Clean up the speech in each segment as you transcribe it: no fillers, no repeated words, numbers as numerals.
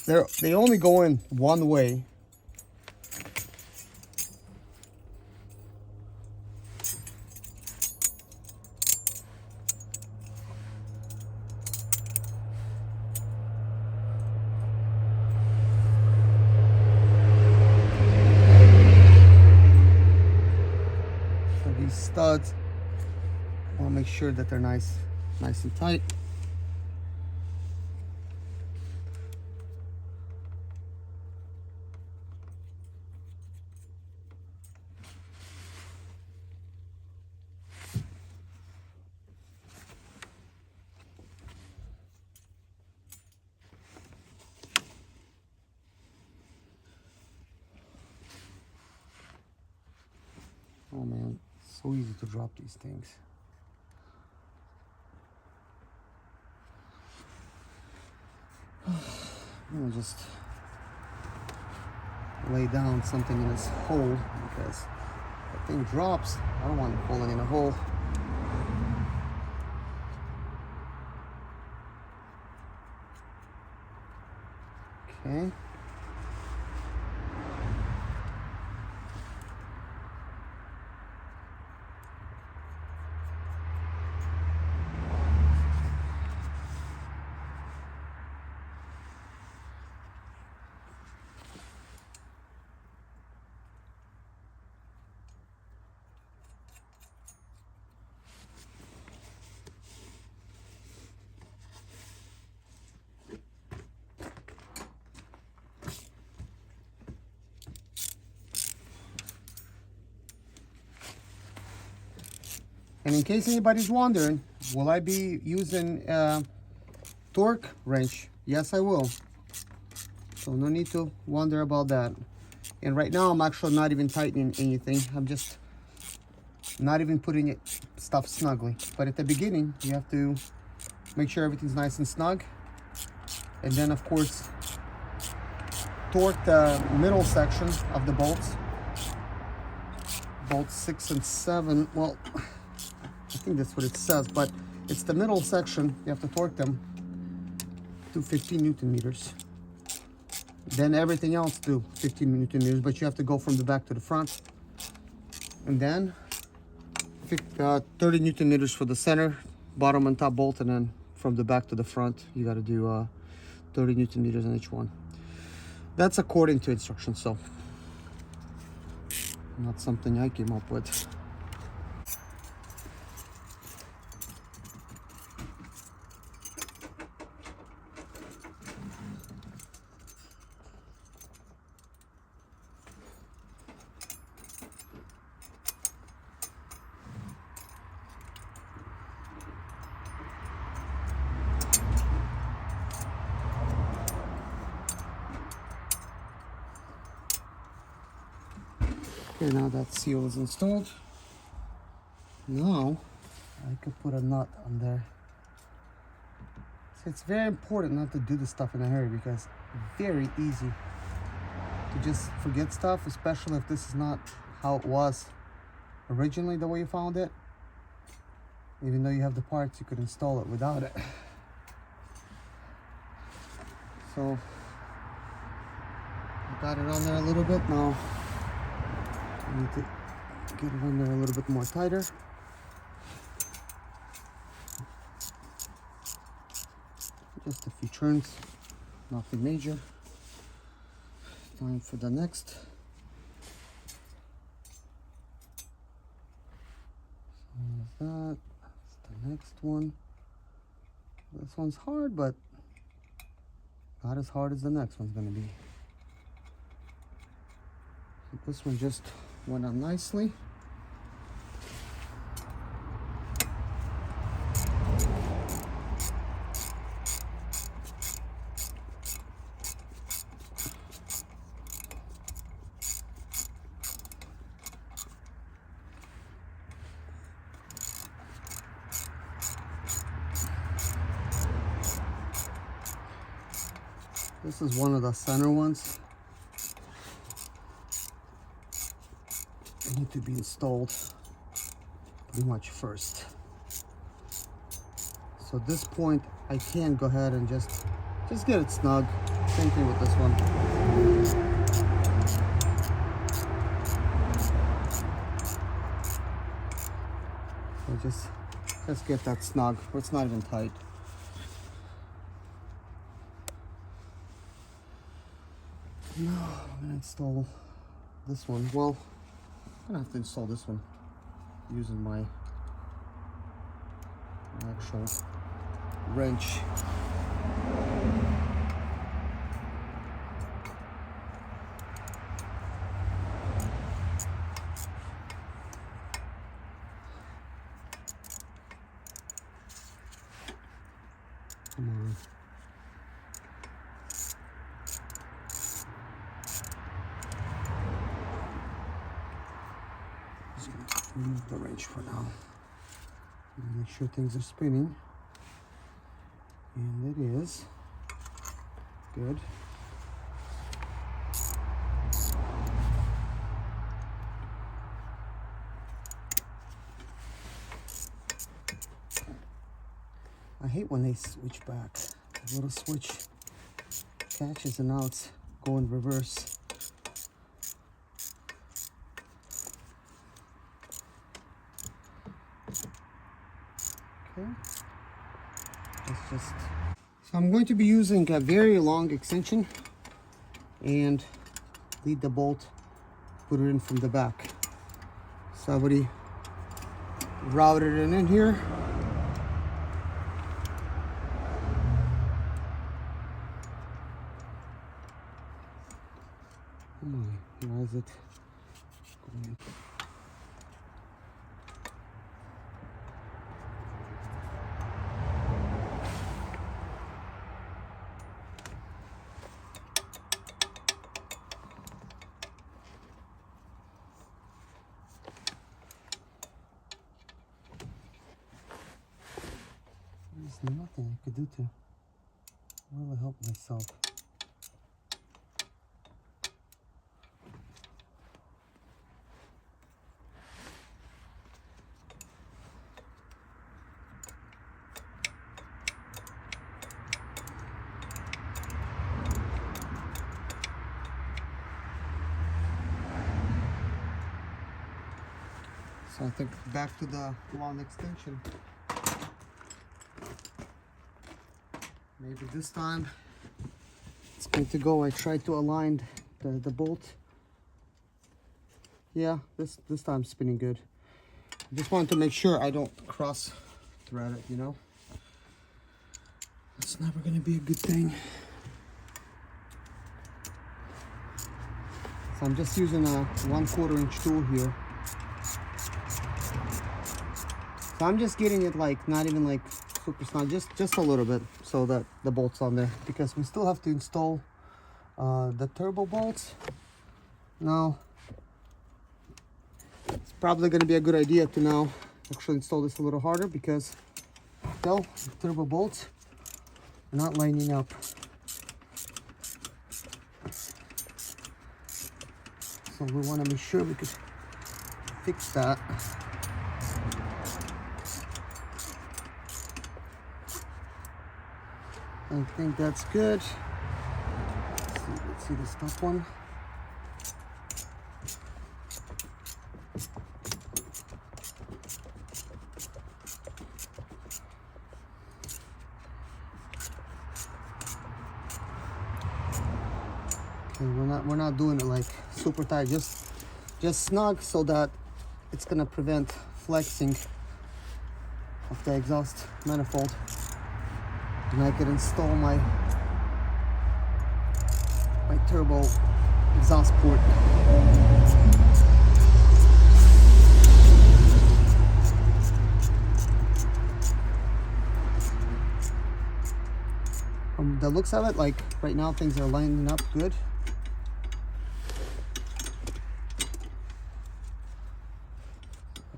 They only go in one way. So these studs, I want to make sure that they're nice and tight. Oh man, so easy to drop these things. I'm gonna just lay down something in this hole because if the thing drops, I don't want it falling in a hole. Okay. And in case anybody's wondering, will I be using torque wrench? Yes, I will. So no need to wonder about that. And right now I'm actually not even tightening anything. I'm just not even putting it stuff snugly. But at the beginning, you have to make sure everything's nice and snug. And then of course, torque the middle section of the bolts. Bolts 6 and 7. Well, I think that's what it says, but it's the middle section. You have to torque them to 15 Newton meters. Then everything else to 15 Newton meters, but you have to go from the back to the front. And then 30 Newton meters for the center, bottom and top bolt, and then from the back to the front, you got to do 30 Newton meters on each one. That's according to instructions, so not something I came up with. Okay, now that seal is installed. Now I could put a nut on there. So it's very important not to do this stuff in a hurry because it's very easy to just forget stuff, especially if this is not how it was originally, the way you found it. Even though you have the parts, you could install it without it. So I got it on there a little bit now. I need to get it on there a little bit more tighter. Just a few turns, nothing major. Time for the next. So that. That's the next one. This one's hard, but not as hard as the next one's gonna be. So this one just went on nicely. This is one of the center ones. They need to be installed pretty much first. So at this point, I can go ahead and just get it snug. Same thing with this one. So just get that snug, where it's not even tight. Now I'm gonna install this one. Well, I'm gonna have to install this one using my actual wrench. Come on. Just gonna remove the wrench for now. Make sure things are spinning. And it is. Good. I hate when they switch back. The little switch catches and now it's going reverse. Okay. Let's just... So I'm going to be using a very long extension and lead the bolt, put it in from the back. So I've already routed it in here. Come on, why is it going? There's nothing I could do to really help myself. So I think back to the long extension. Maybe this time it's going to go. I tried to align the bolt. Yeah, this time it's spinning good. I just wanted to make sure I don't cross thread it, you know. It's never going to be a good thing. So I'm just using a 1/4 inch tool here. So I'm just getting it like not even like super snug, just a little bit so that the bolt's on there, because we still have to install the turbo bolts. Now it's probably going to be a good idea to now actually install this a little harder, because still the turbo bolts are not lining up. So we want to make sure we could fix that. I think that's good. Let's see this top one. Okay, we're not doing it like super tight, just snug, so that it's gonna prevent flexing of the exhaust manifold. And I can install my turbo exhaust port. From the looks of it, like right now things are lining up good.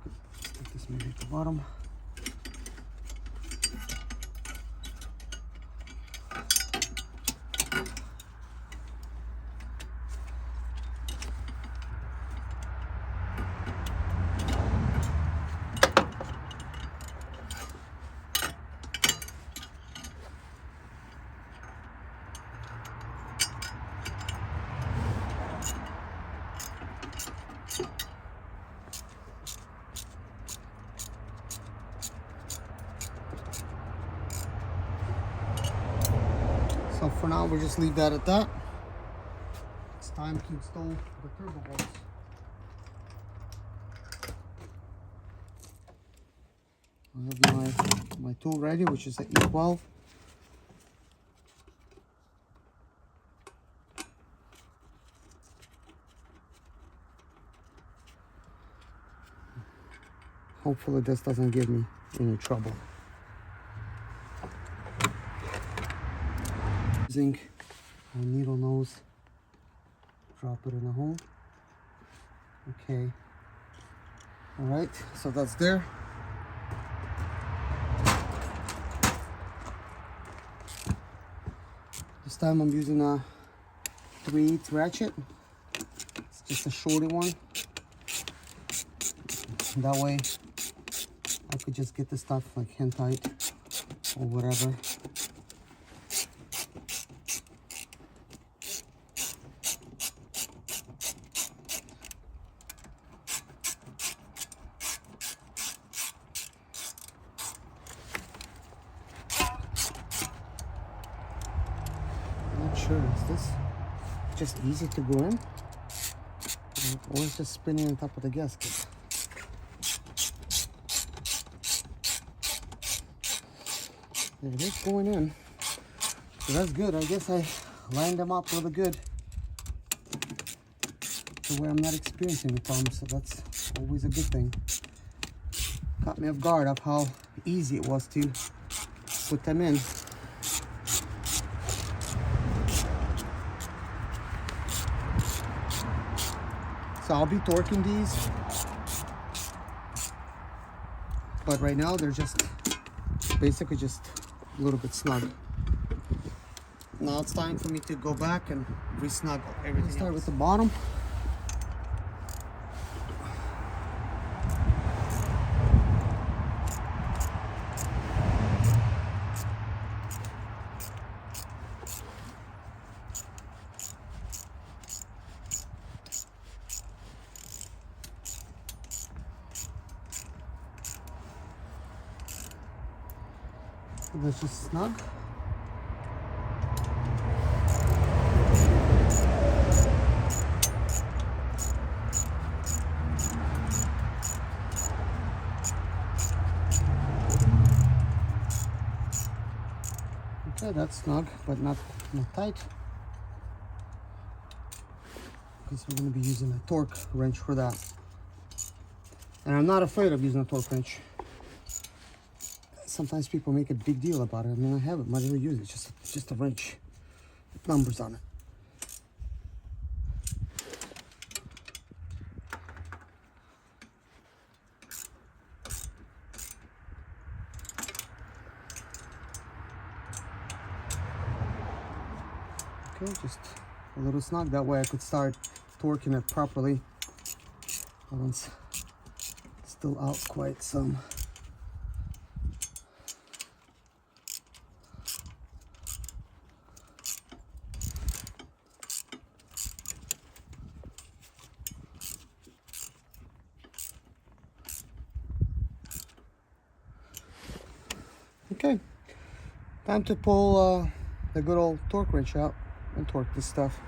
Put this maybe at the bottom. now we'll just leave that at that. It's time to install the turbo bolts. I have my tool ready, which is an E12. Hopefully this doesn't give me any trouble. Using a needle nose, drop it in a hole. Okay. All right, so that's there. This time I'm using a 3/8 ratchet. It's just a shorty one. That way I could just get the stuff like hand tight or whatever. I'm not sure, is this just easy to go in? Or it's just spinning on top of the gasket? There it is going in. So that's good. I guess I lined them up really good to where I'm not experiencing the problem, so that's always a good thing. Caught me off guard of how easy it was to put them in. So I'll be torquing these, but right now they're just basically just a little bit snug. Now it's time for me to go back and re-snuggle everything. Start with the bottom. Let's just snug. Okay, that's snug, but not tight. Because we're going to be using a torque wrench for that. And I'm not afraid of using a torque wrench. Sometimes people make a big deal about it. I mean, I haven't much ever used it. It's just a wrench with numbers on it. Okay, just a little snug. That way I could start torquing it properly. That one's still out quite some. Okay, time to pull the good old torque wrench out and torque this stuff.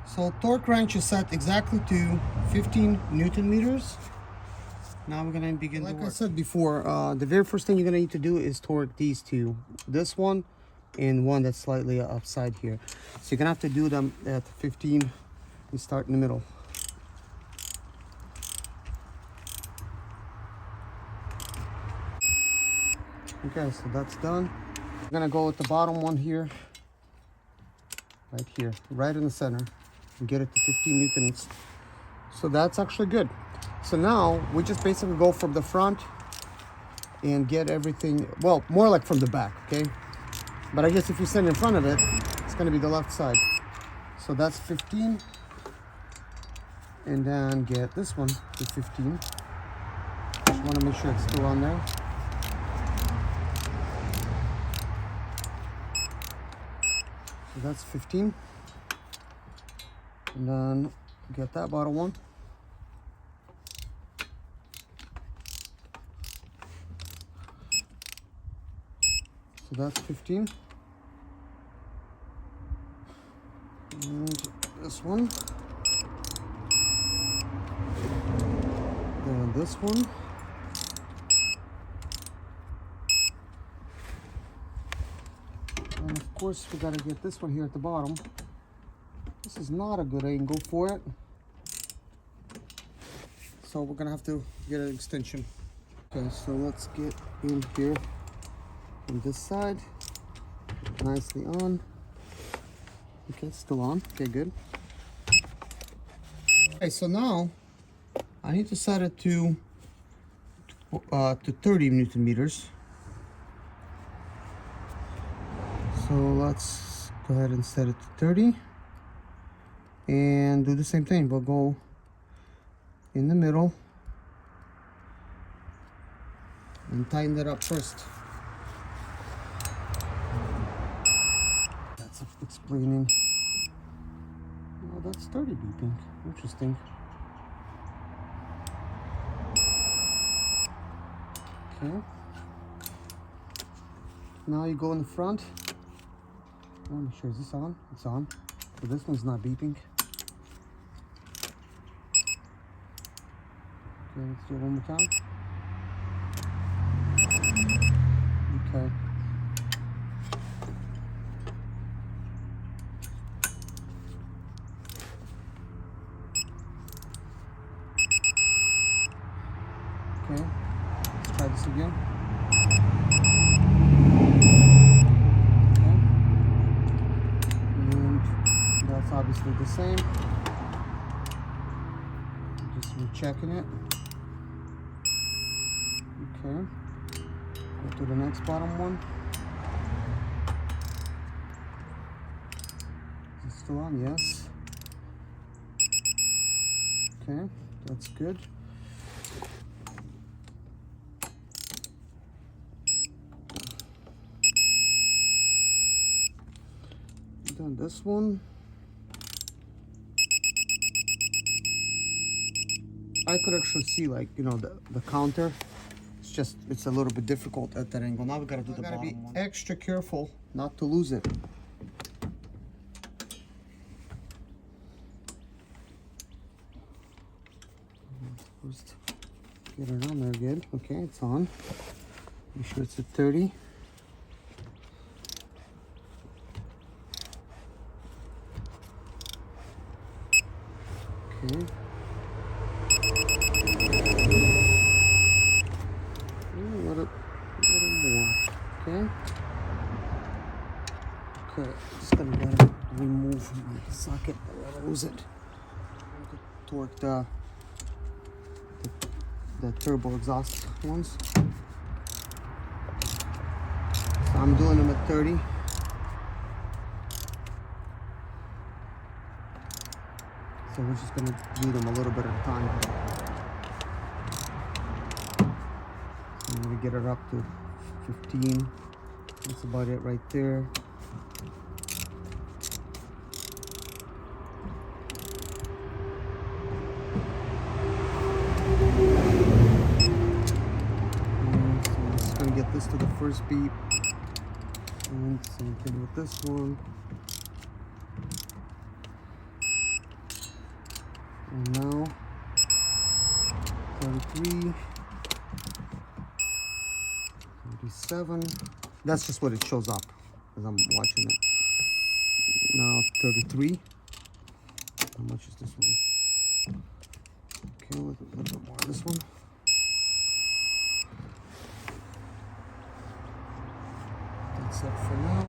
So torque wrench is set exactly to 15 Newton meters. Now we're gonna begin the work. Like I said before, the very first thing you're gonna need to do is torque these two. This one and one that's slightly upside here. So you're gonna have to do them at 15 and start in the middle. Okay, so that's done. I'm gonna go with the bottom one here, right in the center, and get it to 15 newtons. So that's actually good. So now we just basically go from the front and get everything, well, more like from the back, okay? But I guess if you stand in front of it, it's gonna be the left side. So that's 15. And then get this one to 15. Just wanna make sure it's still on there. So that's 15. And then get that bottom one. So that's 15. And this one. Then this one. And of course we gotta get this one here at the bottom. This is not a good angle for it. So we're gonna have to get an extension. Okay, so let's get in here on this side. Nicely on. Okay, it's still on. Okay, good. Okay, so now I need to set it to 30 Newton meters. So let's go ahead and set it to 30 and do the same thing. We'll go in the middle and tighten it up first. That's explaining. Oh, that's 30 beeping. Interesting. Okay. Now you go in the front. Let me sure, is this on? It's on. So this one's not beeping. Okay, let's do it one more time. Okay. Okay, let's try this again. Okay. And that's obviously the same. Just rechecking it. Okay. Go to the next bottom one. Is it still on? Yes. Okay, that's good. Done this one. I could actually see, like, you know, the counter. It's just, it's a little bit difficult at that angle. Now we gotta do the bottom one. Be extra careful not to lose it. First, get it on there good. Okay, it's on. Be sure it's at 30. Okay. Let it more. Okay. Okay. Just gonna let it remove my socket. I don't lose it. Torque the turbo exhaust ones. So I'm doing them at 30. So we're just gonna do them a little bit at a time. I'm gonna get it up to 15. That's about it right there. And so I'm just gonna get this to the first beep. And same thing with this one. And now 33, 37. That's just what it shows up as I'm watching it. Now 33. How much is this one? Okay, a little bit more on this one. That's it for now.